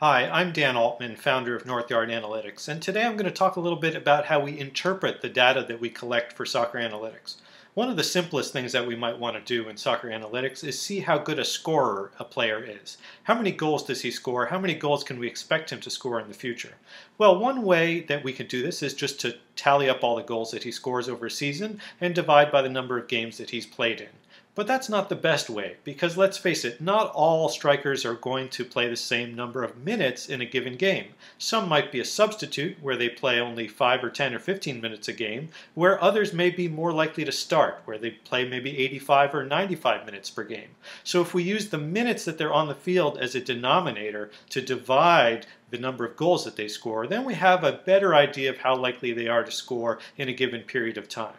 Hi, I'm Dan Altman, founder of Northyard Analytics, and today I'm going to talk a little bit about how we interpret the data that we collect for soccer analytics. One of the simplest things that we might want to do in soccer analytics is see how good a scorer a player is. How many goals does he score? How many goals can we expect him to score in the future? Well, one way that we can do this is just to tally up all the goals that he scores over a season and divide by the number of games that he's played in. But that's not the best way, because let's face it, not all strikers are going to play the same number of minutes in a given game. Some might be a substitute, where they play only 5 or 10 or 15 minutes a game, where others may be more likely to start, where they play maybe 85 or 95 minutes per game. So if we use the minutes that they're on the field as a denominator to divide the number of goals that they score, then we have a better idea of how likely they are to score in a given period of time.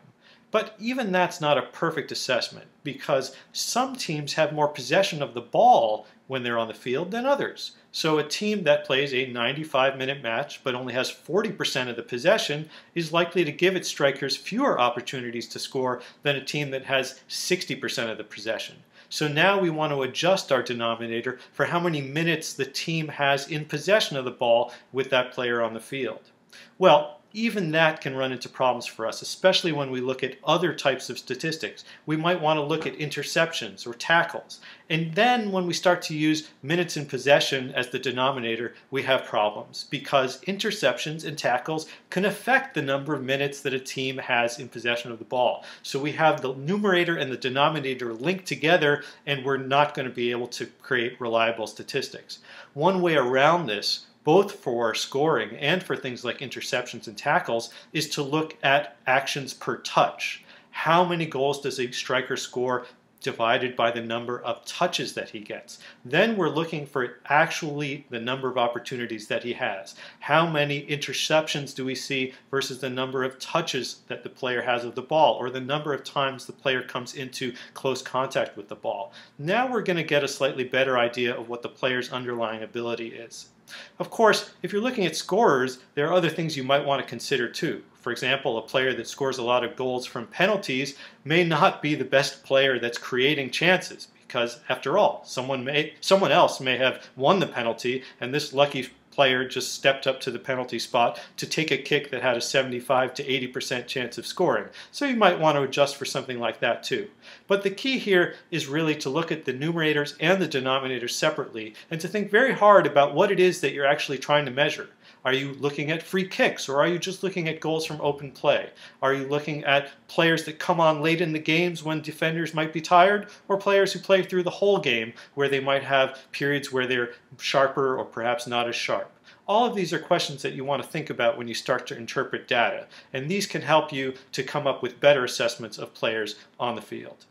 But even that's not a perfect assessment, because some teams have more possession of the ball when they're on the field than others. So a team that plays a 95-minute match but only has 40% of the possession is likely to give its strikers fewer opportunities to score than a team that has 60% of the possession. So now we want to adjust our denominator for how many minutes the team has in possession of the ball with that player on the field. Well, even that can run into problems for us, especially when we look at other types of statistics. We might want to look at interceptions or tackles. And then when we start to use minutes in possession as the denominator, we have problems, because interceptions and tackles can affect the number of minutes that a team has in possession of the ball. So we have the numerator and the denominator linked together, and we're not going to be able to create reliable statistics. One way around this, both for scoring and for things like interceptions and tackles, is to look at actions per touch. How many goals does a striker score divided by the number of touches that he gets? Then we're looking for actually the number of opportunities that he has. How many interceptions do we see versus the number of touches that the player has of the ball, or the number of times the player comes into close contact with the ball? Now we're going to get a slightly better idea of what the player's underlying ability is. Of course, if you're looking at scorers, there are other things you might want to consider too. For example, a player that scores a lot of goals from penalties may not be the best player that's creating chances, because after all, someone else may have won the penalty, and this lucky player just stepped up to the penalty spot to take a kick that had a 75 to 80% chance of scoring. So you might want to adjust for something like that too. But the key here is really to look at the numerators and the denominators separately, and to think very hard about what it is that you're actually trying to measure. Are you looking at free kicks, or are you just looking at goals from open play? Are you looking at players that come on late in the games when defenders might be tired, or players who play through the whole game where they might have periods where they're sharper or perhaps not as sharp? All of these are questions that you want to think about when you start to interpret data, and these can help you to come up with better assessments of players on the field.